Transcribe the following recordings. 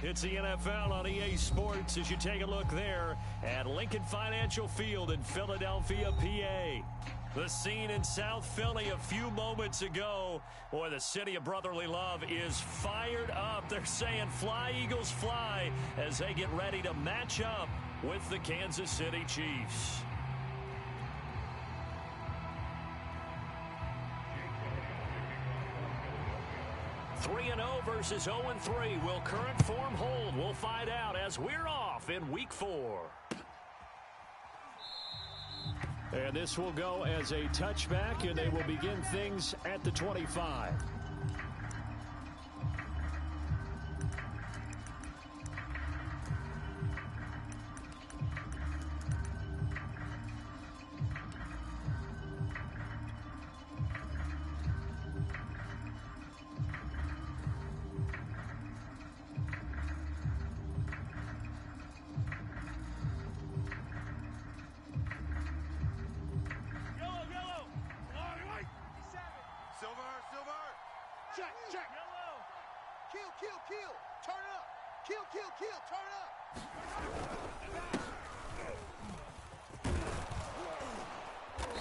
It's the NFL on EA Sports as you take a look there at Lincoln Financial Field in Philadelphia, PA. The scene in South Philly a few moments ago. Boy, the city of brotherly love is fired up. They're saying fly, Eagles, fly as they get ready to match up with the Kansas City Chiefs. 3-0 versus 0-3. Will current form hold? We'll find out as we're off in Week 4. And this will go as a touchback, and they will begin things at the 25.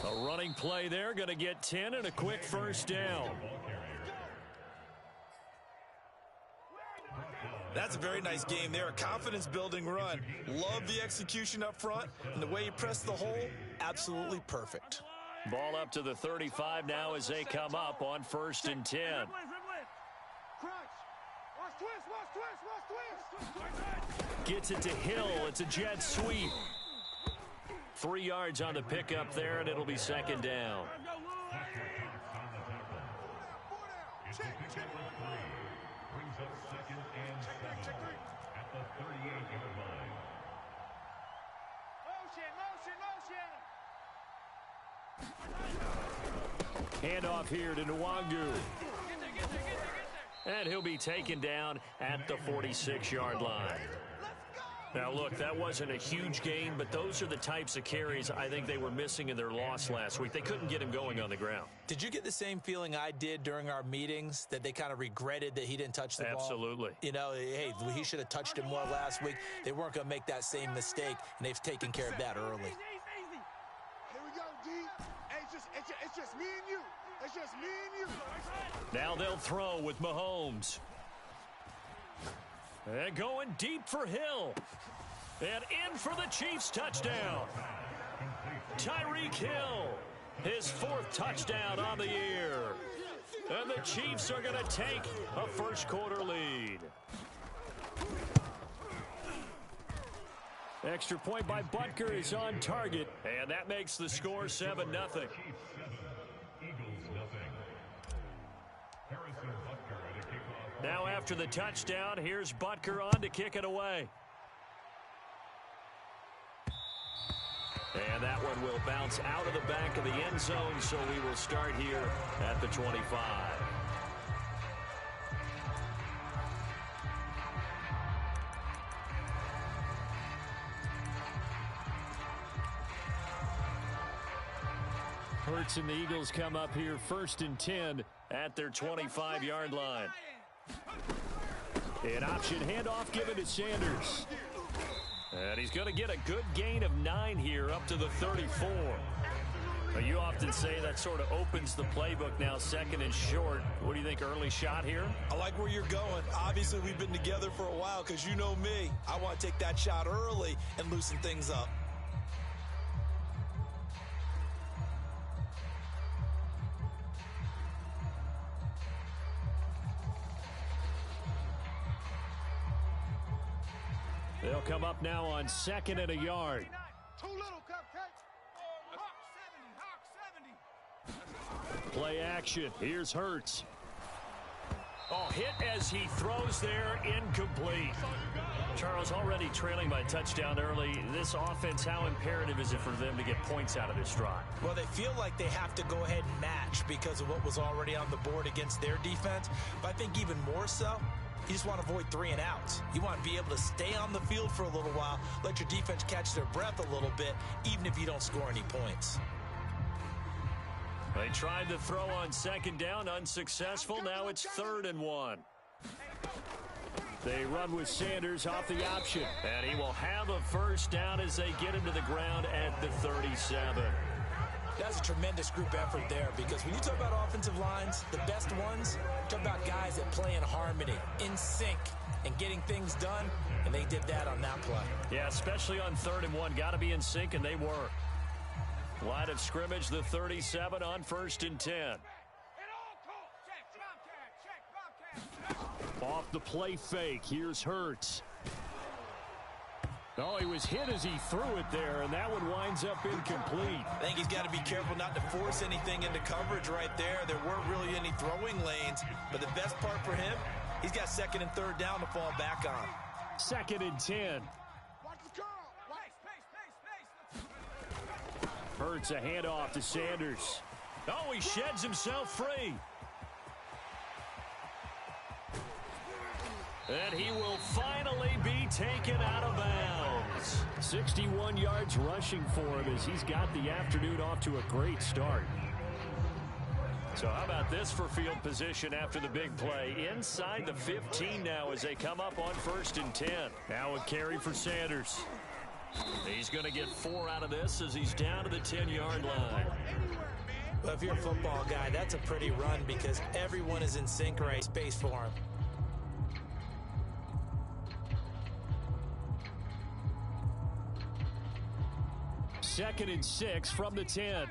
A running play there, going to get 10 and a quick first down. That's a very nice game there, a confidence-building run. Love the execution up front, and the way he pressed the hole, absolutely perfect. Ball up to the 35 now as they come up on 1st and 10. Gets it to Hill. It's a jet sweep. 3 yards on the pickup there, and it'll be 2nd down. Handoff here to Nwangu. And he'll be taken down at the 46-yard line. Now, look, that wasn't a huge gain, but those are the types of carries I think they were missing in their loss last week. They couldn't get him going on the ground. Did you get the same feeling I did during our meetings, that they kind of regretted that he didn't touch the ball? Absolutely. You know, hey, he should have touched it more last week. They weren't going to make that same mistake, and they've taken care of that early. Here we go, D. Hey, it's just me and you. It's just me and you. Now they'll throw with Mahomes. And going deep for Hill. And in for the Chiefs touchdown. Tyreek Hill, his 4th touchdown on the year. And the Chiefs are going to take a first-quarter lead. Extra point by Butker is on target. And that makes the score 7-0. Now after the touchdown, here's Butker on to kick it away. And that one will bounce out of the back of the end zone, so we will start here at the 25. Hurts and the Eagles come up here 1st and 10 at their 25-yard line. An option handoff given to Sanders. And he's going to get a good gain of 9 here up to the 34. Now, you often say that sort of opens the playbook now, 2nd and short. What do you think, early shot here? I like where you're going. Obviously, we've been together for a while because you know me. I want to take that shot early and loosen things up. They'll come up now on 2nd and a yard. Too little, cupcake. Hawk 70. Play action. Here's Hurts. Oh, hit as he throws there, incomplete. Charles, already trailing by touchdown early. This offense, how imperative is it for them to get points out of this drive? Well, they feel like they have to go ahead and match because of what was already on the board against their defense. But I think even more so, you just want to avoid 3 and outs. You want to be able to stay on the field for a little while, let your defense catch their breath a little bit, even if you don't score any points. They tried to throw on 2nd down, unsuccessful. Now it's 3rd and 1. They run with Sanders off the option. And he will have a first down as they get him to the ground at the 37. That's a tremendous group effort there, because when you talk about offensive lines, the best ones, you talk about guys that play in harmony, in sync, and getting things done, and they did that on that play. Yeah, especially on 3rd and 1. Got to be in sync, and they were. Line of scrimmage, the 37 on 1st and 10. Off the play fake, here's Hurts. Oh, he was hit as he threw it there, and that one winds up incomplete. I think he's got to be careful not to force anything into coverage right there. There weren't really any throwing lanes, but the best part for him, he's got 2nd and 3rd down to fall back on. 2nd and 10. Hurts a handoff to Sanders. Oh, he sheds himself free. And he will finally be taken out of bounds. 61 yards rushing for him as he's got the afternoon off to a great start. So how about this for field position after the big play? Inside the 15 now as they come up on 1st and 10. Now a carry for Sanders. He's going to get 4 out of this as he's down to the 10-yard line. Well, if you're a football guy, that's a pretty run because everyone is in sync right. Space for him. Second and 6 from the 10.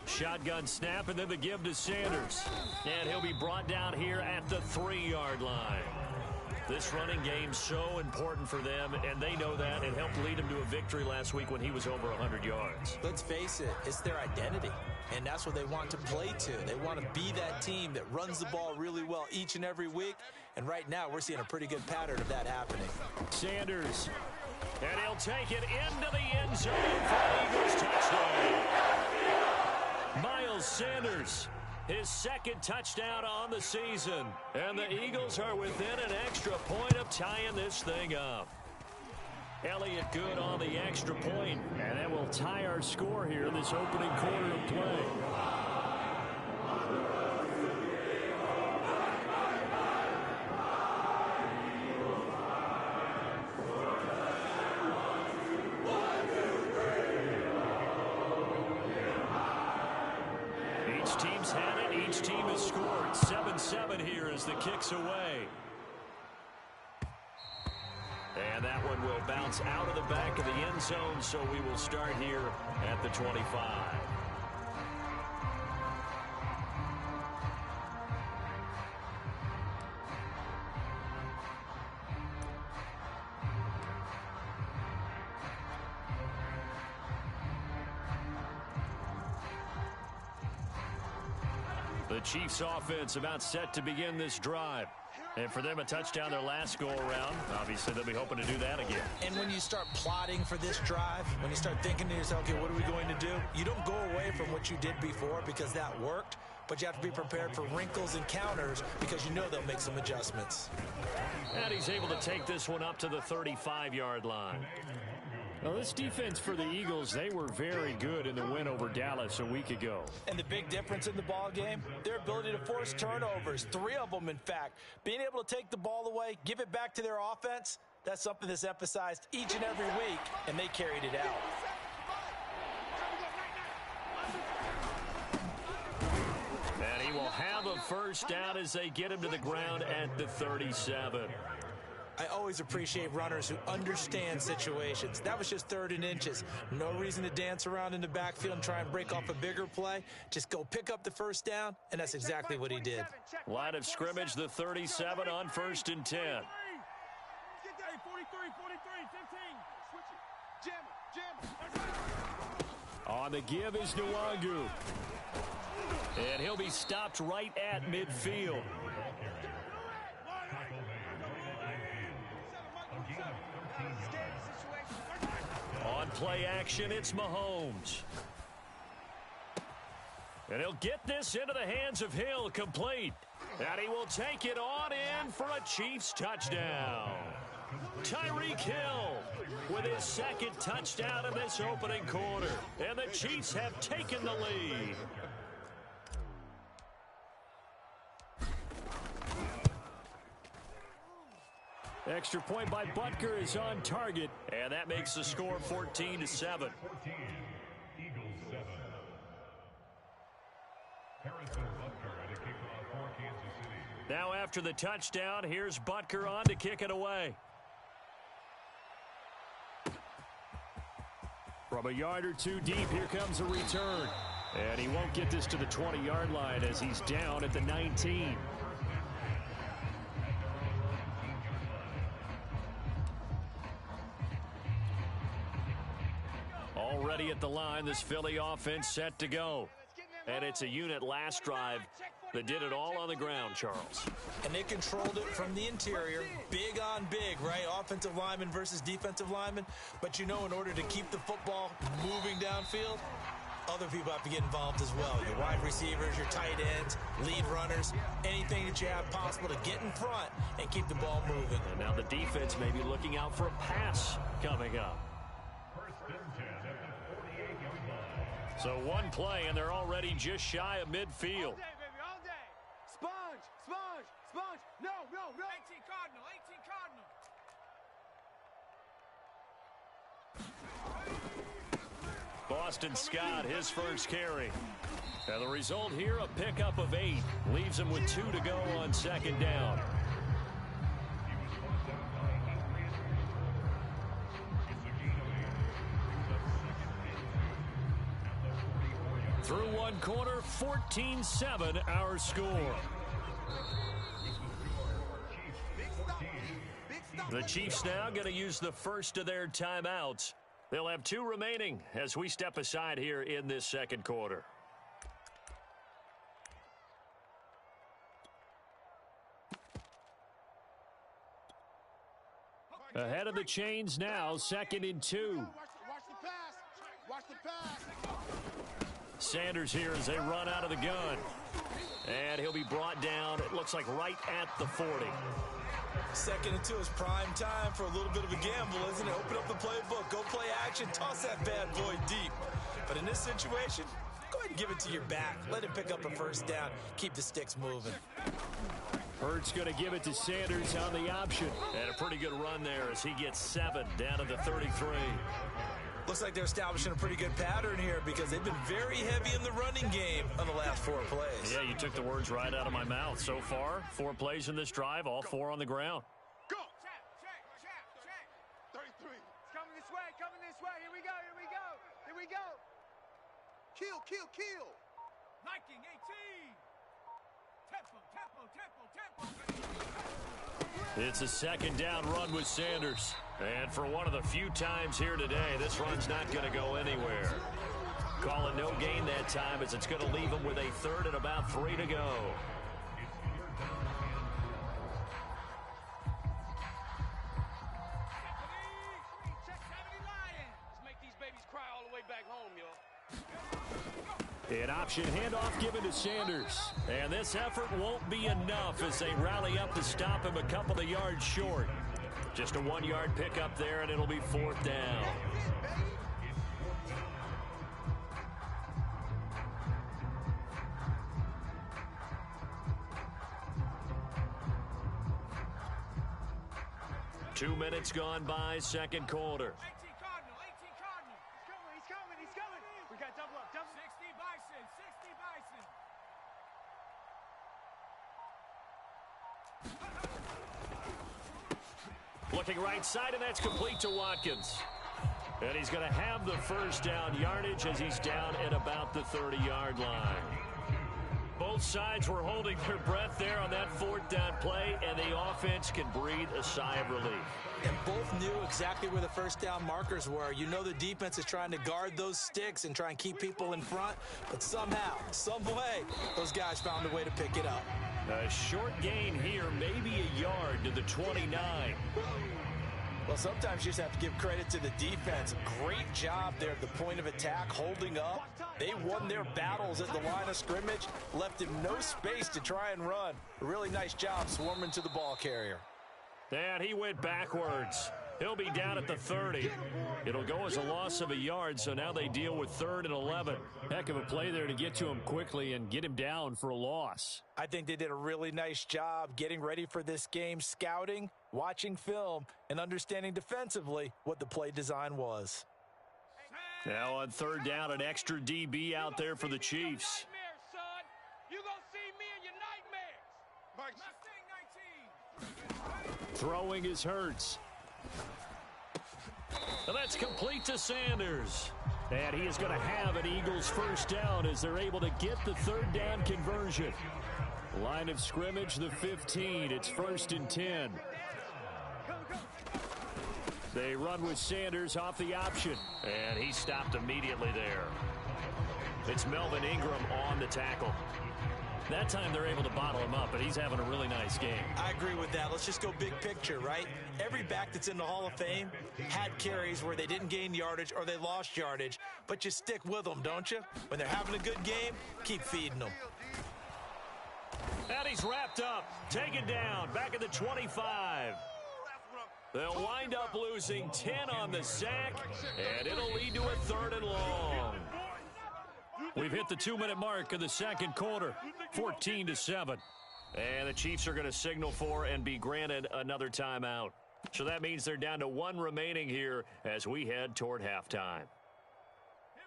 Shotgun snap and then the give to Sanders. And he'll be brought down here at the 3-yard line. This running game so important for them, and they know that. It helped lead him to a victory last week when he was over 100 yards. Let's face it, it's their identity, and that's what they want to play to. They want to be that team that runs the ball really well each and every week, and right now we're seeing a pretty good pattern of that happening. Sanders, and he'll take it into the end zone for an Eagles touchdown. Miles Sanders, his 2nd touchdown on the season. And the Eagles are within an extra point of tying this thing up. Elliott good on the extra point, and that will tie our score here in this opening quarter of play. Each team's had it. Each team has scored. 7-7 here as the kick's away. And that one will bounce out of the back of the end zone, so we will start here at the 25. The Chiefs offense about set to begin this drive. And for them, a touchdown their last go-around. Obviously, they'll be hoping to do that again. And when you start plotting for this drive, when you start thinking to yourself, okay, what are we going to do? You don't go away from what you did before because that worked, but you have to be prepared for wrinkles and counters because you know they'll make some adjustments. And he's able to take this one up to the 35-yard line. Well, this defense for the Eagles, they were very good in the win over Dallas a week ago. And the big difference in the ball game, their ability to force turnovers, 3 of them, in fact. Being able to take the ball away, give it back to their offense, that's something that's emphasized each and every week, and they carried it out. And he will have a first down as they get him to the ground at the 37. I always appreciate runners who understand situations. That was just 3rd and inches. No reason to dance around in the backfield and try and break off a bigger play. Just go pick up the first down, and that's exactly what he did. Line of scrimmage, the 37 on 1st and 10. On the give is Nwangu. And he'll be stopped right at midfield. On play action, it's Mahomes. And he'll get this into the hands of Hill, complete. And he will take it on in for a Chiefs touchdown. Tyreek Hill with his 2nd touchdown in this opening quarter. And the Chiefs have taken the lead. Extra point by Butker is on target, and that makes the score 14-7. Now after the touchdown, here's Butker on to kick it away. From a yard or two deep, here comes a return. And he won't get this to the 20-yard line as he's down at the 19. Already at the line, this Philly offense set to go. And it's a unit last drive that did it all on the ground, Charles. And they controlled it from the interior, big on big, right? Offensive lineman versus defensive lineman. But you know, in order to keep the football moving downfield, other people have to get involved as well. Your wide receivers, your tight ends, lead runners, anything that you have possible to get in front and keep the ball moving. And now the defense may be looking out for a pass coming up. So one play, and they're already just shy of midfield. All day, baby, all day. Sponge, sponge, sponge. No, no, no. 18 Cardinal, 18 Cardinal. Boston Scott, his first carry. And the result here, a pickup of 8. Leaves him with 2 to go on second down. Through one quarter, 14-7 our score. The Chiefs now going to use the first of their timeouts. They'll have 2 remaining as we step aside here in this second quarter. Ahead of the chains now, 2nd and 2. Watch the pass. Watch the pass. Sanders here as they run out of the gun. And he'll be brought down, it looks like right at the 40. 2nd and 2 is prime time for a little bit of a gamble, isn't it? Open up the playbook, go play action, toss that bad boy deep. But in this situation, go ahead and give it to your back. Let him pick up a first down. Keep the sticks moving. Hurts going to give it to Sanders on the option. And a pretty good run there as he gets 7 down to the 33. Looks like they're establishing a pretty good pattern here because they've been very heavy in the running game on the last 4 plays. Yeah, you took the words right out of my mouth. So far, 4 plays in this drive, all 4 on the ground. Go. Check. 33. It's coming this way, Here we go, here we go. Here we go. Kill, kill, kill. Liking 18. Tempo. It's a second down run with Sanders. And for one of the few times here today, this run's not going to go anywhere. Calling no gain that time as it's going to leave him with a 3rd and about 3 to go. Check 70 Lions. Let's make these babies cry all the way back home, y'all. An option handoff given to Sanders. And this effort won't be enough as they rally up to stop him a couple of yards short. Just a 1-yard pickup there, and it'll be 4th down. Two minutes gone by, second quarter. 18 Cardinal. He's coming. We got double up. 60 Bison. Looking right side, and that's complete to Watkins. And he's going to have the first down yardage as he's down at about the 30-yard line. Both sides were holding their breath there on that 4th down play, and the offense can breathe a sigh of relief. And both knew exactly where the first down markers were. You know the defense is trying to guard those sticks and try and keep people in front, but somehow, some way, those guys found a way to pick it up. A short gain here, maybe a yard to the 29. Well, sometimes you just have to give credit to the defense. Great job there at the point of attack, holding up. They won their battles at the line of scrimmage, left him no space to try and run. A really nice job swarming to the ball carrier. And he went backwards. He'll be down at the 30. It'll go as a loss of a yard, so now they deal with 3rd and 11. Heck of a play there to get to him quickly and get him down for a loss. I think they did a really nice job getting ready for this game, scouting, watching film and understanding defensively what the play design was. Now on third down, an extra DB out there for the Chiefs. You gonna see me in your nightmares. Throwing is Hurts. And that's complete to Sanders. And he is going to have an Eagles first down as they're able to get the third down conversion. Line of scrimmage, the 15. It's 1st and 10. They run with Sanders off the option. And he stopped immediately there. It's Melvin Ingram on the tackle. That time they're able to bottle him up, but he's having a really nice game. I agree with that. Let's just go big picture, right? Every back that's in the Hall of Fame had carries where they didn't gain yardage or they lost yardage, but you stick with them, don't you? When they're having a good game, keep feeding them. And he's wrapped up, taken down, back at the 25. They'll wind up losing 10 on the sack, and it'll lead to a 3rd and long. We've hit the 2-minute mark of the second quarter, 14-7. And the Chiefs are going to signal for and be granted another timeout. So that means they're down to 1 remaining here as we head toward halftime.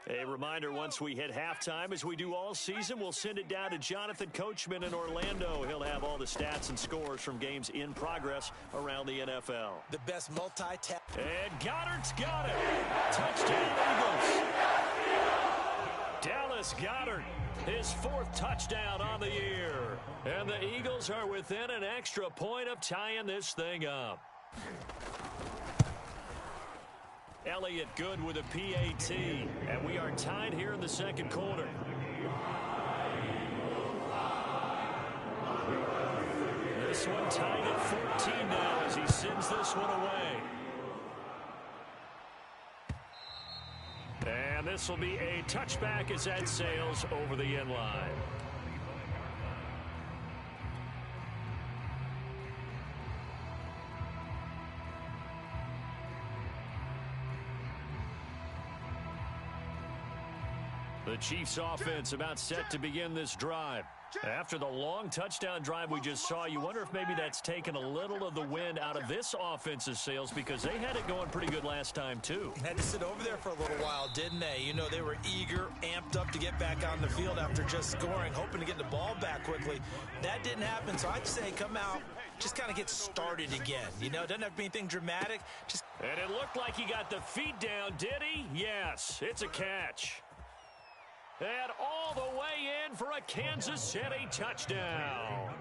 A reminder, once we hit halftime, as we do all season, we'll send it down to Jonathan Coachman in Orlando. He'll have all the stats and scores from games in progress around the NFL. The best multi-tap. And Goddard's got it. Touchdown, Eagles. Dallas Goedert, his 4th touchdown on the year. And the Eagles are within an extra point of tying this thing up. Elliott good with a PAT, and we are tied here in the second quarter. This one tied at 14 now as he sends this one away. And this will be a touchback as that sails over the end line. The Chiefs offense about set to begin this drive. After the long touchdown drive we just saw, you wonder if maybe that's taken a little of the wind out of this offense's sails because they had it going pretty good last time too. Had to sit over there for a little while, didn't they? You know, they were eager, amped up to get back on the field after just scoring, hoping to get the ball back quickly. That didn't happen, so I'd say come out, just kind of get started again. You know, doesn't have to be anything dramatic. And it looked like he got the feet down, did he? Yes, it's a catch. And all the way in for a Kansas City touchdown.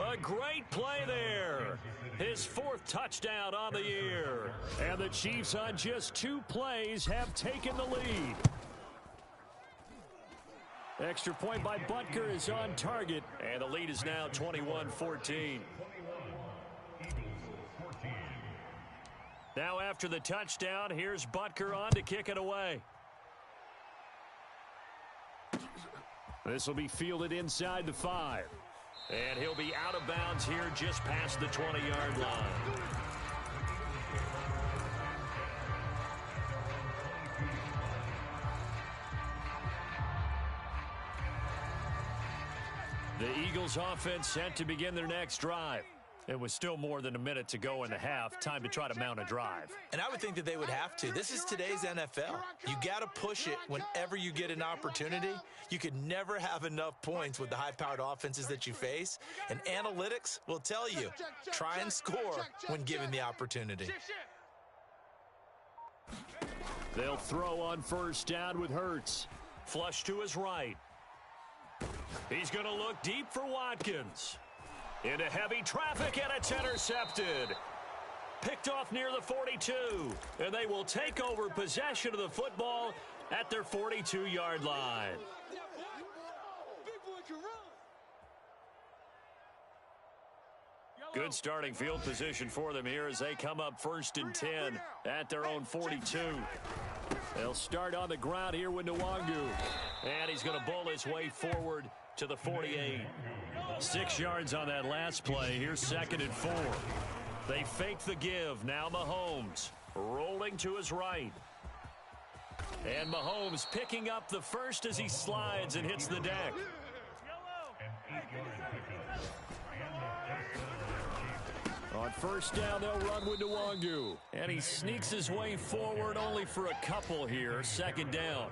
A great play there. His 4th touchdown on the year. And the Chiefs on just 2 plays have taken the lead. Extra point by Butker is on target. And the lead is now 21-14. Now after the touchdown, here's Butker on to kick it away. This will be fielded inside the 5. And he'll be out of bounds here just past the 20-yard line. The Eagles offense set to begin their next drive. It was still more than a minute to go in the half. Time to try to mount a drive. And I would think that they would have to. This is today's NFL. You got to push it whenever you get an opportunity. You could never have enough points with the high-powered offenses that you face. And analytics will tell you, try and score when given the opportunity. They'll throw on first down with Hurts. Flush to his right. He's going to look deep for Watkins. Into heavy traffic, and it's intercepted. Picked off near the 42, and they will take over possession of the football at their 42-yard line. Good starting field position for them here as they come up 1st and 10 at their own 42. They'll start on the ground here with Nwangu, and he's going to bull his way forward to the 48. 6 yards on that last play. Here's 2nd and 4. They fake the give. Now Mahomes rolling to his right. And Mahomes picking up the first as he slides and hits the deck. On first down, they'll run with Nwangu. And he sneaks his way forward only for a couple here. Second down.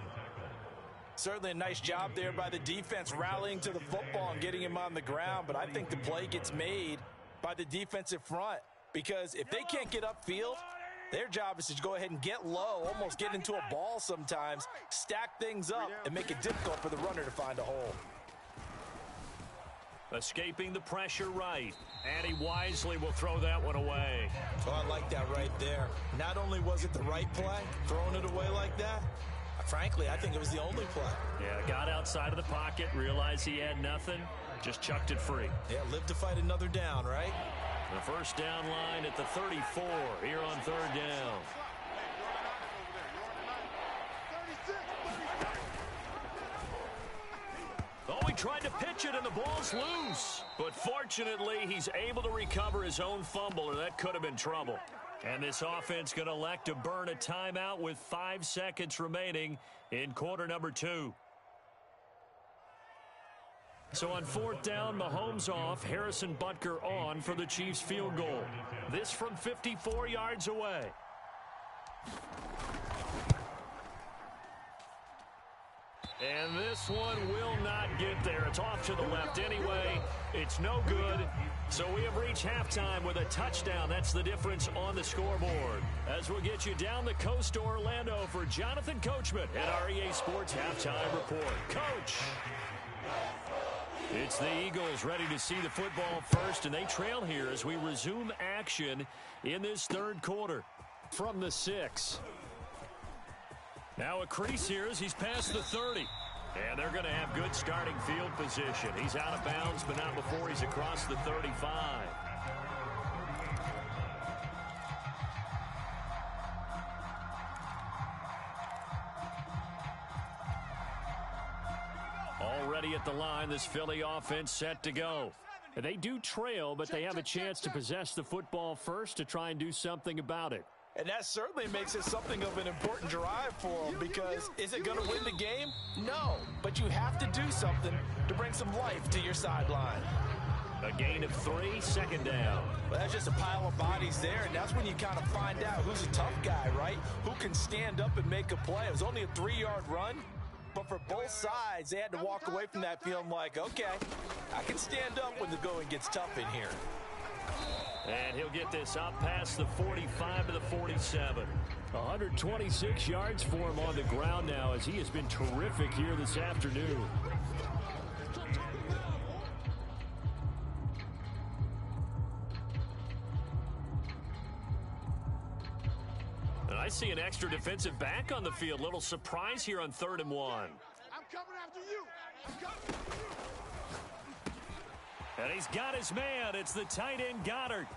Certainly a nice job there by the defense rallying to the football and getting him on the ground. But I think the play gets made by the defensive front, because if they can't get upfield, their job is to go ahead and get low, almost get into a ball sometimes, stack things up, and make it difficult for the runner to find a hole. Escaping the pressure right, and he wisely will throw that one away. Oh, I like that right there. Not only was it the right play, throwing it away like that, frankly, I think it was the only play. Yeah, got outside of the pocket, realized he had nothing, just chucked it free. Yeah, live to fight another down, right? The first down line at the 34 here on third down. Oh, he tried to pitch it, and the ball's loose. But fortunately, he's able to recover his own fumble, or that could have been trouble. And this offense going to elect to burn a timeout with 5 seconds remaining in quarter number 2. So on fourth down, Mahomes off, Harrison Butker on for the Chiefs field goal. This from 54 yards away. And this one will not get there. It's off to the left anyway. It's no good. So we have reached halftime with a touchdown. That's the difference on the scoreboard. As we'll get you down the coast to Orlando for Jonathan Coachman at our EA Sports Halftime Report. Coach. It's the Eagles ready to see the football first, and they trail here as we resume action in this third quarter. From the 6. Now a crease here as he's past the 30. And they're going to have good starting field position. He's out of bounds, but not before he's across the 35. Already at the line, this Philly offense set to go. They do trail, but they have a chance to possess the football first to try and do something about it. And that certainly makes it something of an important drive for them, because is it going to win the game? No, but you have to do something to bring some life to your sideline. A gain of 3, second down. Well, that's just a pile of bodies there, and that's when you kind of find out who's a tough guy, right? Who can stand up and make a play. It was only a 3-yard run, but for both sides, they had to walk away from that feeling like, okay, I can stand up when the going gets tough in here. And he'll get this up past the 45 to the 47. 126 yards for him on the ground now, as he has been terrific here this afternoon. And I see an extra defensive back on the field. Little surprise here on 3rd and 1. I'm coming after you. I'm coming after you. And he's got his man. It's the tight end, Goddard.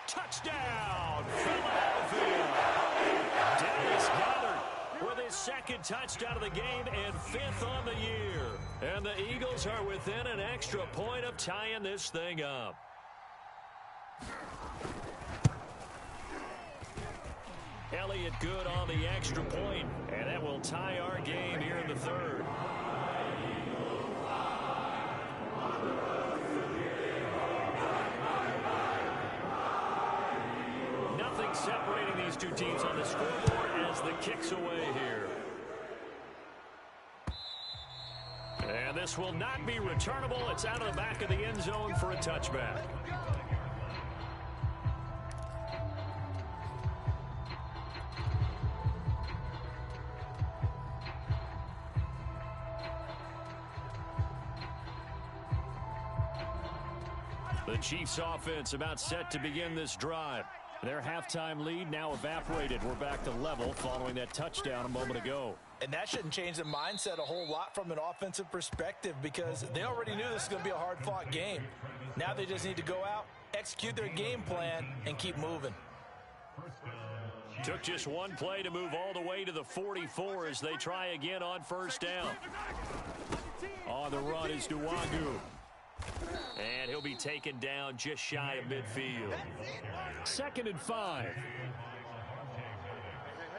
Touchdown, Philadelphia. Dennis Goddard with his second touchdown of the game and 5th on the year. And the Eagles are within an extra point of tying this thing up. Elliott good on the extra point, and that will tie our game here in the 3rd. Nothing separating these two teams on the scoreboard as the kick's away here. And this will not be returnable. It's out of the back of the end zone for a touchback. The Chiefs offense about set to begin this drive. Their halftime lead now evaporated. We're back to level following that touchdown a moment ago. And that shouldn't change the mindset a whole lot from an offensive perspective, because they already knew this was going to be a hard-fought game. Now they just need to go out, execute their game plan, and keep moving. Took just one play to move all the way to the 44 as they try again on first down. On the run is Nwangu. And he'll be taken down just shy of midfield. 2nd and 5. Hey,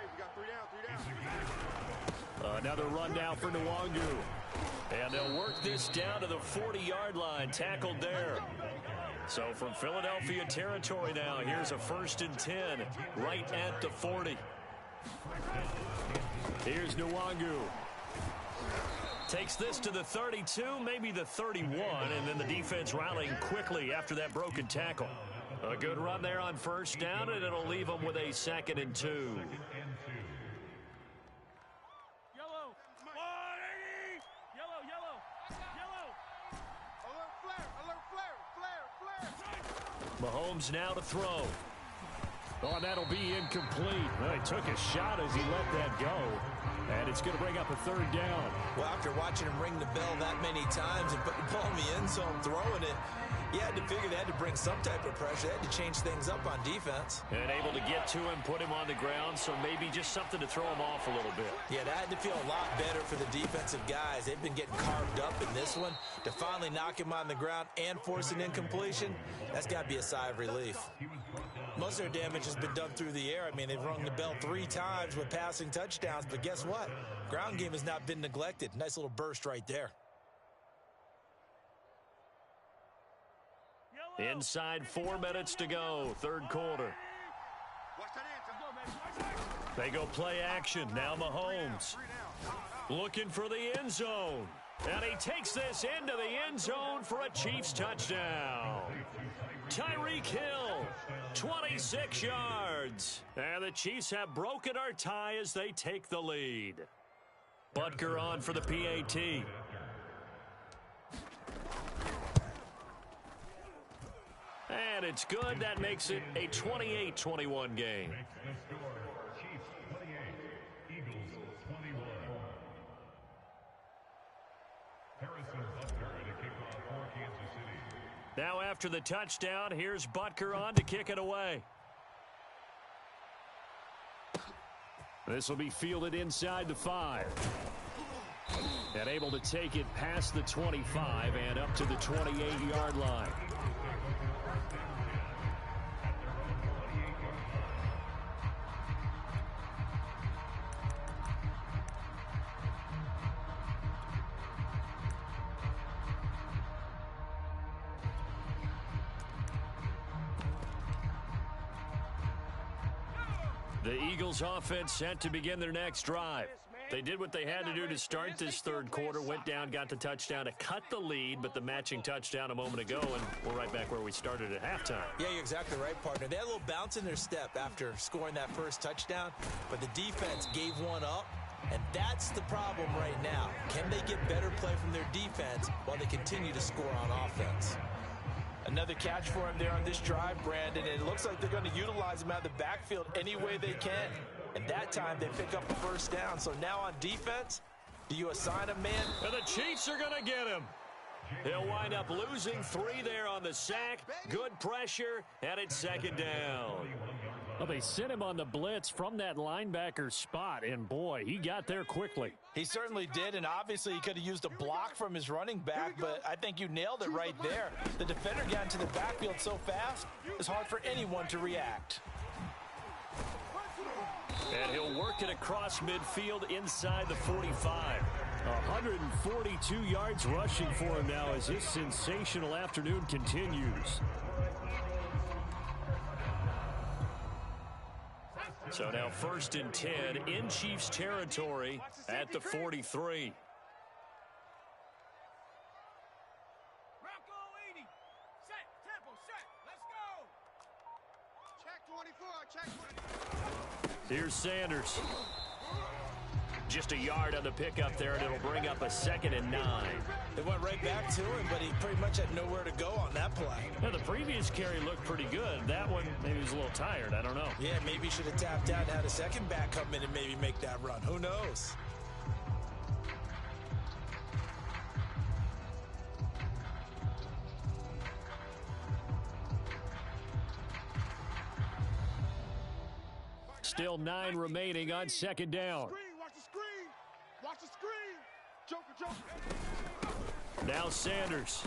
we got 3 down. Another run down for Nwangu. And they'll work this down to the 40-yard line, tackled there. So from Philadelphia territory now, here's a 1st and 10 right at the 40. Here's Nwangu. Takes this to the 32, maybe the 31, and then the defense rallying quickly after that broken tackle. A good run there on 1st down, and it'll leave them with a 2nd and 2. Yellow. Yellow, yellow, yellow. Alert flare, alert flare, flare, flare. Mahomes now to throw. Oh, and that'll be incomplete. Well, he took a shot as he let that go. And it's going to bring up a 3rd down. Well, after watching him ring the bell that many times and putting the ball in the end zone, throwing it, you had to figure they had to bring some type of pressure. They had to change things up on defense. And able to get to him, put him on the ground, so maybe just something to throw him off a little bit. Yeah, that had to feel a lot better for the defensive guys. They've been getting carved up in this one. To finally knock him on the ground and force an incompletion, that's got to be a sigh of relief. Most of their damage has been done through the air. I mean, they've rung the bell 3 times with passing touchdowns, but guess what? Ground game has not been neglected. Nice little burst right there. Inside 4 minutes to go, 3rd quarter. Watch that answer. They go play action. Now Mahomes looking for the end zone. And he takes this into the end zone for a Chiefs touchdown. Tyreek Hill, 26 yards. And the Chiefs have broken our tie as they take the lead. Butker on for the PAT. And it's good. That makes it a 28-21 game. Now after the touchdown, here's Butker on to kick it away. This will be fielded inside the 5. And able to take it past the 25 and up to the 28-yard line. The Eagles offense set to begin their next drive. They did what they had to do to start this 3rd quarter, went down, got the touchdown to cut the lead, but the matching touchdown a moment ago, and we're right back where we started at halftime. Yeah, you're exactly right, partner. They had a little bounce in their step after scoring that first touchdown, but the defense gave one up, and that's the problem right now. Can they get better play from their defense while they continue to score on offense? Another catch for him there on this drive, Brandon, and it looks like they're going to utilize him out of the backfield any way they can. And that time they pick up the 1st down. So now on defense, do you assign a man? And the Chiefs are going to get him. He'll wind up losing 3 there on the sack. Good pressure, and it's 2nd down. Well, they sent him on the blitz from that linebacker spot, and boy, he got there quickly. He certainly did, and obviously he could have used a block from his running back, but I think you nailed it right there. The defender got into the backfield so fast, it's hard for anyone to react. And he'll work it across midfield inside the 45. 142 yards rushing for him now as his sensational afternoon continues. So now 1st and 10 in Chiefs territory at the 43. Rocco 80. Set. Tempo. Set. Let's go. Check 24. Check 24. Here's Sanders. Just a yard on the pickup there, and it'll bring up a 2nd and 9. They went right back to him, but he pretty much had nowhere to go on that play. Now, the previous carry looked pretty good. That one, maybe he was a little tired. I don't know. Yeah, maybe he should have tapped out and had a second back come in and maybe make that run. Who knows? Still 9 remaining on 2nd down. Watch the screen. Watch the screen. Joker. Now Sanders.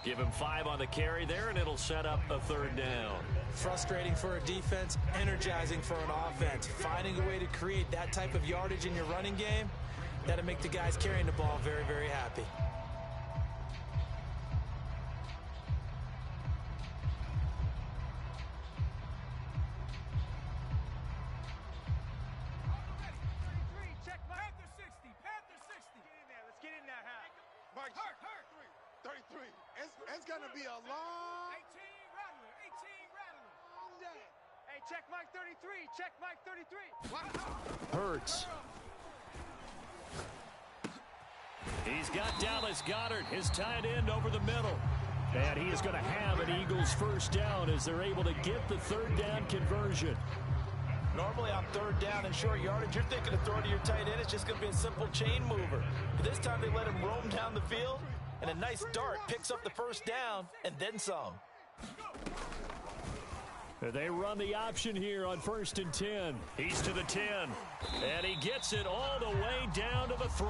Give him 5 on the carry there, and it'll set up a 3rd down. Frustrating for a defense, energizing for an offense. Finding a way to create that type of yardage in your running game, That'll make the guys carrying the ball very, very happy. Mike, hurt. 33. It's going to be a long 18 rattler. day. Hey, check Mike 33. Check Mike 33. Hurts. He's got Dallas Goedert, his tight end, over the middle. And he is going to have an Eagles first down as they're able to get the third down conversion. Normally on third down and short yardage, you're thinking of throwing to your tight end. It's just going to be a simple chain mover. But this time they let him roam down the field, and a nice dart picks up the first down and then some. They run the option here on 1st and 10. He's to the 10, and he gets it all the way down to the 3.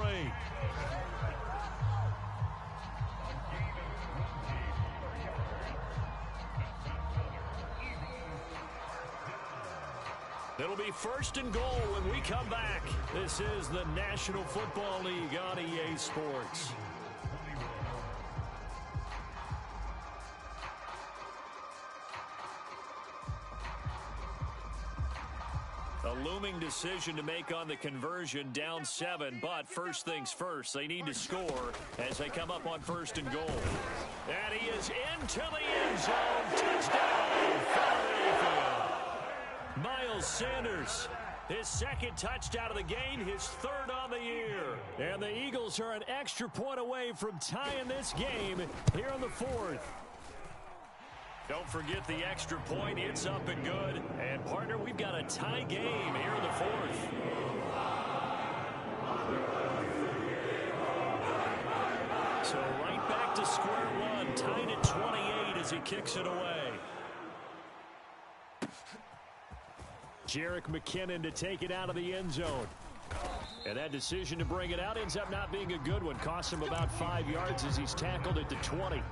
It'll be 1st and goal when we come back. This is the National Football League on EA Sports. A looming decision to make on the conversion, down 7, but first things first, they need to score as they come up on 1st and goal. And he is into the end zone. Touchdown, Philadelphia. Miles Sanders, his second touchdown of the game, his third on the year. And the Eagles are an extra point away from tying this game here in the 4th. Don't forget the extra point. It's up and good. And, partner, we've got a tie game here in the 4th. So right back to square one, tied at 28 as he kicks it away. Jerick McKinnon to take it out of the end zone. And that decision to bring it out ends up not being a good one. Costs him about 5 yards as he's tackled at the 20.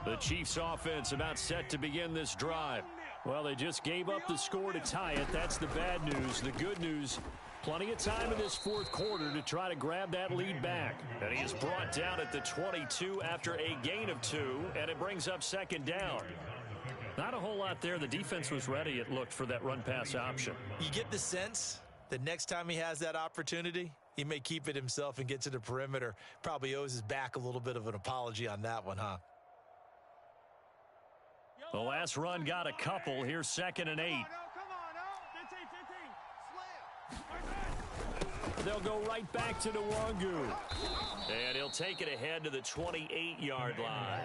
The Chiefs offense about set to begin this drive. Well, they just gave up the score to tie it. That's the bad news. The good news, plenty of time in this 4th quarter to try to grab that lead back. And he is brought down at the 22 after a gain of 2, and it brings up 2nd down. Not a whole lot there. The defense was ready, it looked, for that run-pass option. You get the sense that next time he has that opportunity, he may keep it himself and get to the perimeter. Probably owes his back a little bit of an apology on that one, huh? The last run got a couple. Here's 2nd and 8. Come on, 15. They'll go right back to Nwangu. And he'll take it ahead to the 28-yard line.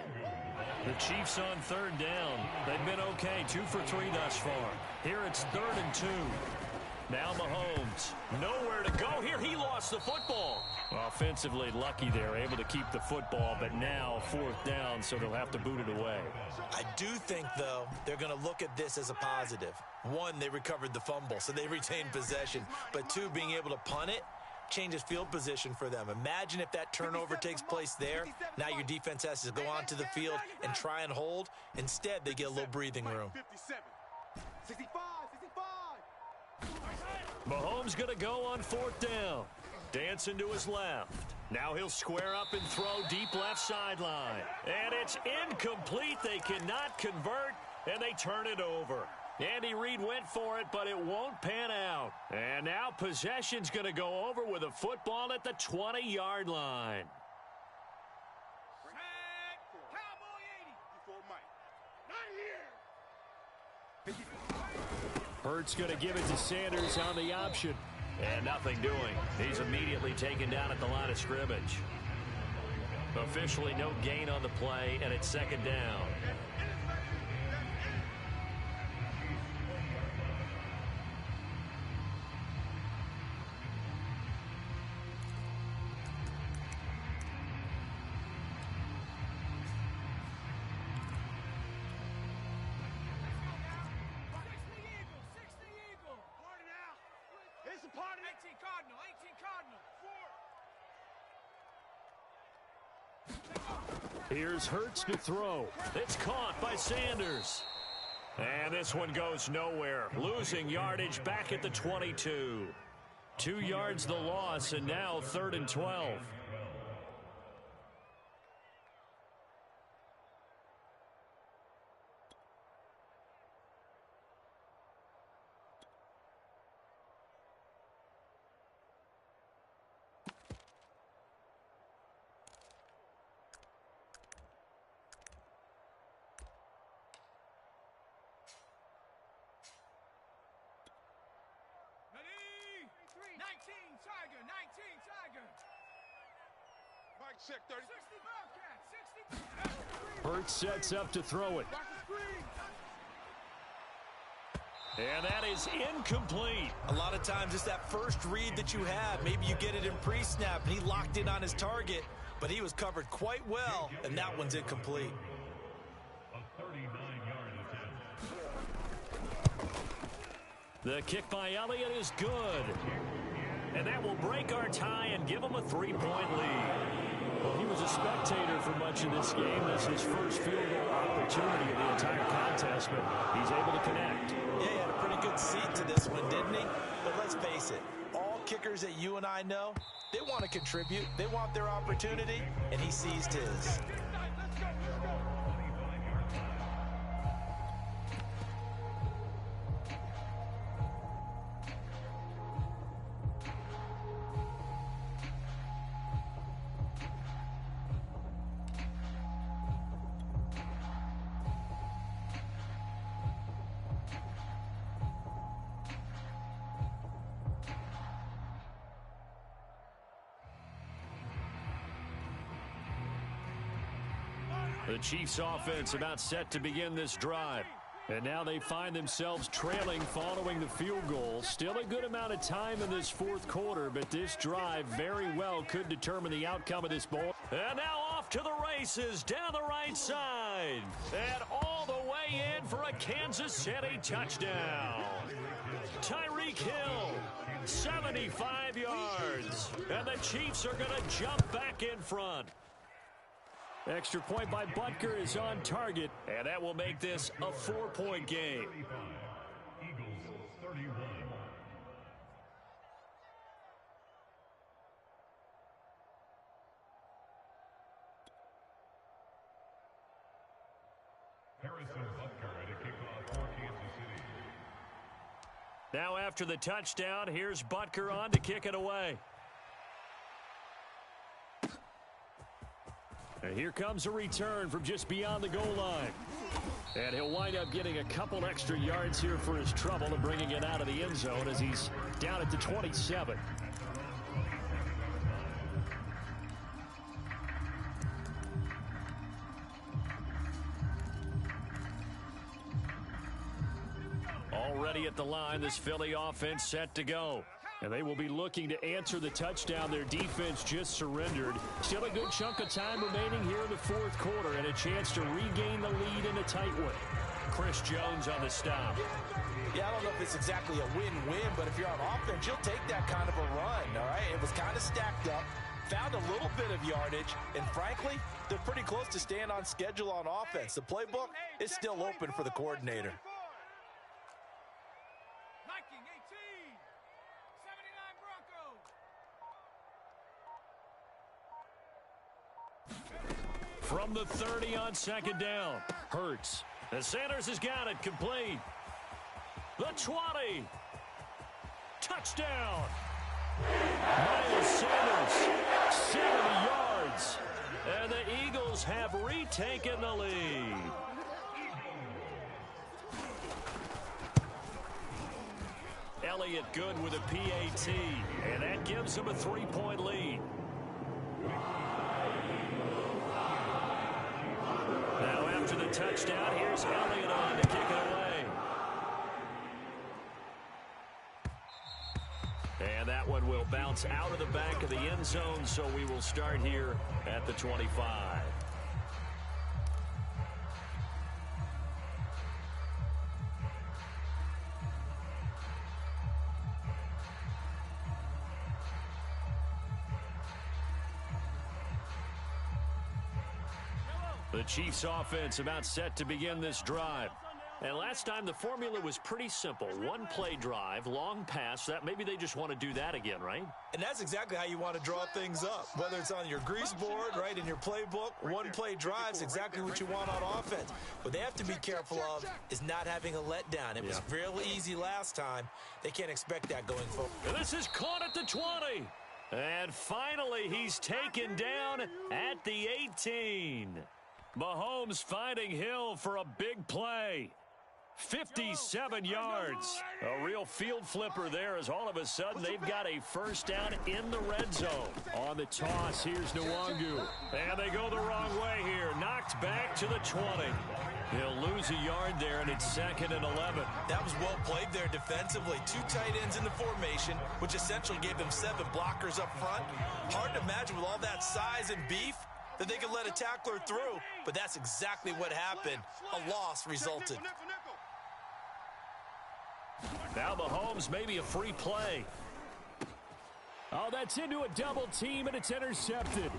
The Chiefs on 3rd down. They've been okay, 2 for 3 thus far. Here it's 3rd and 2. Now Mahomes. Nowhere to go here. He lost the football. Offensively lucky there, able to keep the football, but now 4th down, so they'll have to boot it away. I do think, though, they're going to look at this as a positive. 1, they recovered the fumble, so they retained possession. But 2, being able to punt it changes field position for them. Imagine if that turnover takes place there. Now your defense has to go onto the field and try and hold. Instead, they get a little breathing room. 57. 65. Mahomes going to go on 4th down. Dancing to his left. Now he'll square up and throw deep left sideline. And it's incomplete. They cannot convert, and they turn it over. Andy Reid went for it, but it won't pan out. And now possession's going to go over with a football at the 20-yard line. Cowboy 80. Before Mike. Not here. Hurts going to give it to Sanders on the option. And nothing doing. He's immediately taken down at the line of scrimmage. Officially no gain on the play, and it's 2nd down. part of it. 18 Cardinal, 18 Cardinal. Here's Hurts to throw. It's caught by Sanders. And this one goes nowhere. Losing yardage back at the 22. 2 yards the loss, and now 3rd and 12. Ready? 19 Tiger, 19 Tiger. Mike, check 30. 60 Bobcat, 60. Hurts sets up to throw it. Watch the screen. And that is incomplete. A lot of times it's that first read that you have. Maybe you get it in pre-snap, and he locked in on his target, but he was covered quite well, and that one's incomplete. A 39-yard attempt. The kick by Elliott is good. And that will break our tie and give him a 3-point lead. Well, he was a spectator for much of this game. This is his first field goal opportunity of the entire contest, but he's able to connect. Yeah, he had a pretty good seat to this one, didn't he? But let's face it, all kickers that you and I know, they want to contribute. They want their opportunity, and he seized his. The Chiefs offense about set to begin this drive. And now they find themselves trailing following the field goal. Still a good amount of time in this 4th quarter, but this drive very well could determine the outcome of this ball. And now off to the races down the right side. And all the way in for a Kansas City touchdown. Tyreek Hill, 75 yards. And the Chiefs are going to jump back in front. Extra point by Butker is on target, and that will make this a 4-point game. 35. Eagles 31. Harrison Butker at a kickoff for Kansas City. Now after the touchdown, here's Butker on to kick it away. And here comes a return from just beyond the goal line. And he'll wind up getting a couple extra yards here for his trouble and bringing it out of the end zone as he's down at the 27. Already at the line, this Philly offense set to go. And they will be looking to answer the touchdown their defense just surrendered. Still a good chunk of time remaining here in the 4th quarter and a chance to regain the lead in a tight one. Chris Jones on the stop. Yeah, I don't know if it's exactly a win-win, but if you're on offense, you'll take that kind of a run, all right? It was kind of stacked up, found a little bit of yardage, and frankly, they're pretty close to staying on schedule on offense. The playbook is still open for the coordinator. From the 30 on 2nd down, Hurts. And Sanders has got it complete. The 20. Touchdown. Miles Sanders, 70 yards. And the Eagles have retaken the lead. Elliott good with a PAT, and that gives him a 3-point lead. Now after the touchdown, here's Elliott on to kick it away. And that one will bounce out of the back of the end zone, so we will start here at the 25. The Chiefs offense about set to begin this drive. And last time the formula was pretty simple. One play drive, long pass. That maybe they just want to do that again, right? And that's exactly how you want to draw things up. Whether it's on your grease board, right, in your playbook, one play drive's exactly what you want on offense. What they have to be careful of is not having a letdown. It was really easy last time. They can't expect that going forward. And this is caught at the 20. And finally, he's taken down at the 18. Mahomes finding Hill for a big play. 57 yards. A real field flipper there as all of a sudden they've got a first down in the red zone. On the toss, here's Nwangu. And they go the wrong way here. Knocked back to the 20. He'll lose a yard there, and it's 2nd and 11. That was well played there defensively. 2 tight ends in the formation, which essentially gave them 7 blockers up front. Hard to imagine with all that size and beef that they could let a tackler through, but that's exactly what happened. A loss resulted. Now Mahomes maybe a free play. Oh, that's into a double team, and it's intercepted.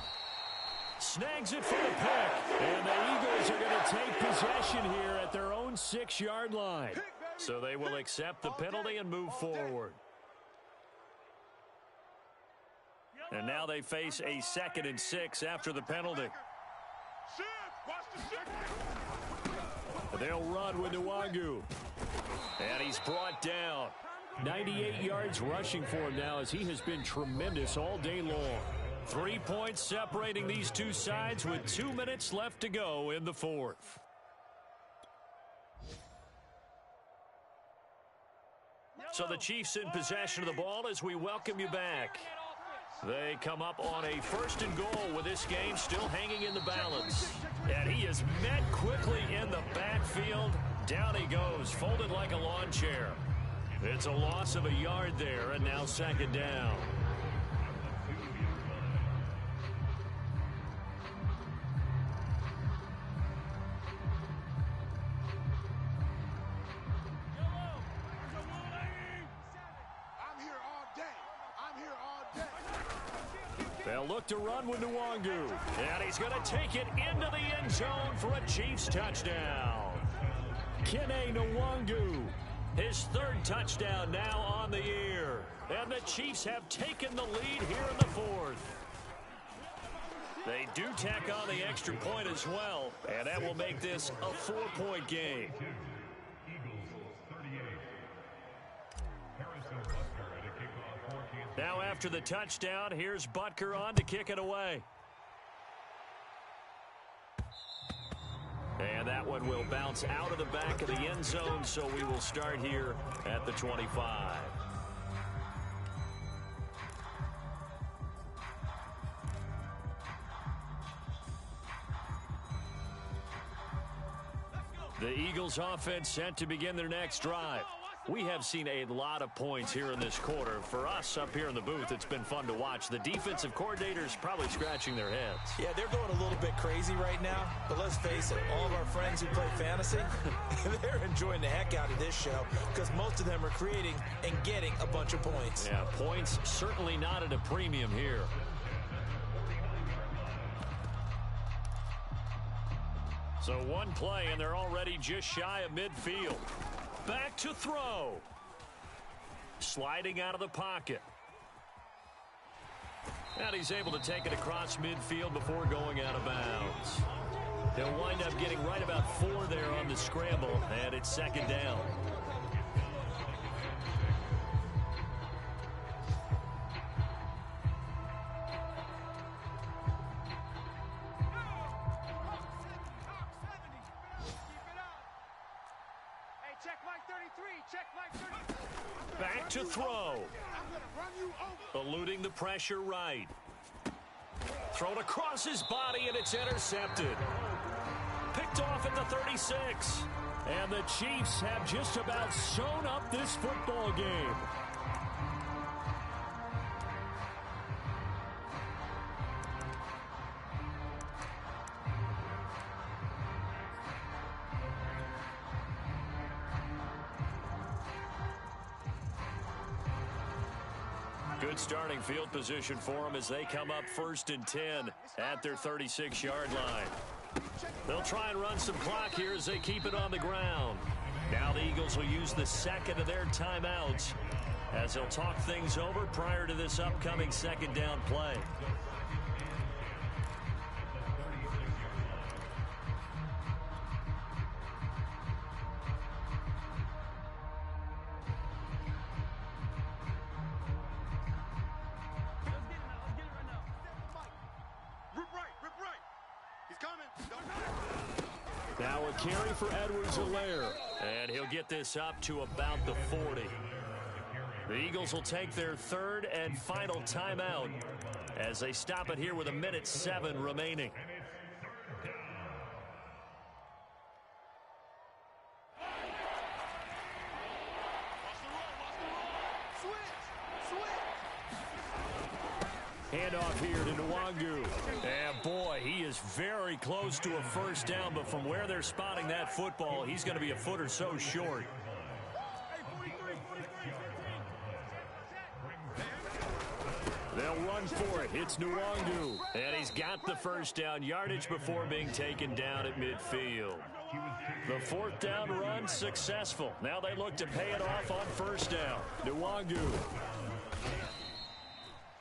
Snags it for the pick. And the Eagles are going to take possession here at their own 6-yard line. So they will accept the penalty and move forward. And now they face a 2nd and 6 after the penalty. They'll run with Nwangu. And he's brought down. 98 yards rushing for him now as he has been tremendous all day long. 3 points separating these two sides with 2 minutes left to go in the 4th. So the Chiefs in possession of the ball as we welcome you back. They come up on a 1st and goal with this game still hanging in the balance. And he is met quickly in the backfield. Down he goes, folded like a lawn chair. It's a loss of a yard there, and now 2nd down. They'll look to run with Nwangu. And he's going to take it into the end zone for a Chiefs touchdown. Kene Nwangu, his 3rd touchdown now on the year. And the Chiefs have taken the lead here in the 4th. They do tack on the extra point as well, and that will make this a 4-point game. Now after the touchdown, here's Butker on to kick it away. And that one will bounce out of the back of the end zone, so we will start here at the 25. The Eagles offense set to begin their next drive. We have seen a lot of points here in this quarter. For us up here in the booth, it's been fun to watch. The defensive coordinators probably scratching their heads. Yeah, they're going a little bit crazy right now. But let's face it, all of our friends who play fantasy, they're enjoying the heck out of this show because most of them are creating and getting a bunch of points. Yeah, points certainly not at a premium here. So one play, and they're already just shy of midfield. Back to throw. Sliding out of the pocket. And he's able to take it across midfield before going out of bounds. He'll wind up getting right about 4 there on the scramble, and it's 2nd down. Back to throw. Eluding the pressure right. Thrown across his body, and it's intercepted. Picked off at the 36. And the Chiefs have just about sewn up this football game. Good starting field position for them as they come up 1st and 10 at their 36-yard line. They'll try and run some clock here as they keep it on the ground. Now the Eagles will use the second of their timeouts as they'll talk things over prior to this upcoming second down play. Now a carry for Edwards-Helaire, and he'll get this up to about the 40. The Eagles will take their third and final timeout as they stop it here with 1:07 remaining. Handoff here to Nwangu. And boy, he is very close to a first down, but from where they're spotting that football, he's going to be a foot or so short. They'll run for it. It's Nwangu. And he's got the first down yardage before being taken down at midfield. The fourth down run successful. Now they look to pay it off on first down. Nwangu.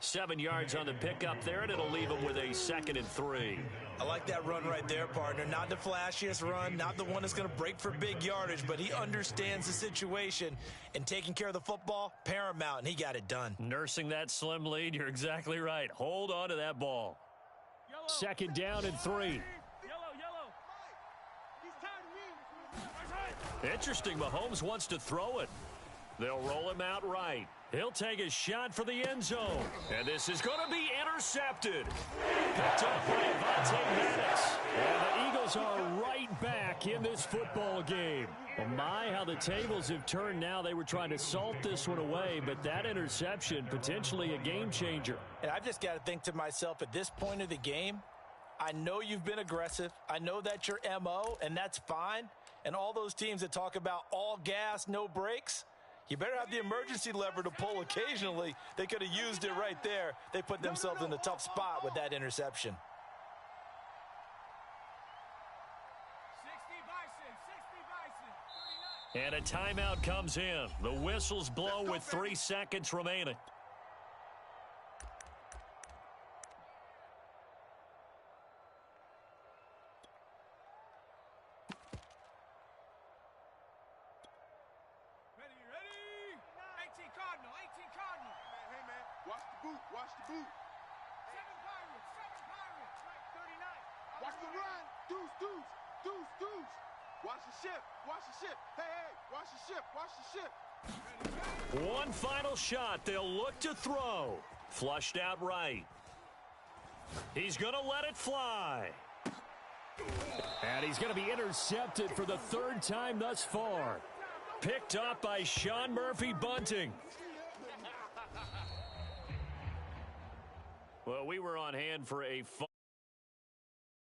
7 yards on the pickup there, and it'll leave him with a 2nd and 3. I like that run right there, partner. Not the flashiest run, not the one that's going to break for big yardage, but he understands the situation, and taking care of the football, paramount, and he got it done. Nursing that slim lead, you're exactly right. Hold on to that ball. Yellow. 2nd down and 3. Yellow. He's Interesting, Mahomes wants to throw it. They'll roll him out right. He'll take a shot for the end zone. And this is going to be intercepted. Picked up by Maddox. And the Eagles are right back in this football game. Oh my, how the tables have turned now. They were trying to salt this one away, but that interception, potentially a game changer. And I've just got to think to myself, at this point of the game, I know you've been aggressive. I know that's your MO, and that's fine. And all those teams that talk about all gas, no brakes, you better have the emergency lever to pull occasionally. They could have used it right there. They put themselves in a tough spot with that interception. 60 Bison, 39. And a timeout comes in. The whistles blow with 3 seconds remaining. Watch the boot. 7 Pirates. 39. Watch the run. Deuce. Watch the ship. Hey, watch the ship. One final shot. They'll look to throw. Flushed out right. He's going to let it fly. And he's going to be intercepted for the 3rd time thus far. Picked up by Sean Murphy-Bunting. Well, we were on hand for a fun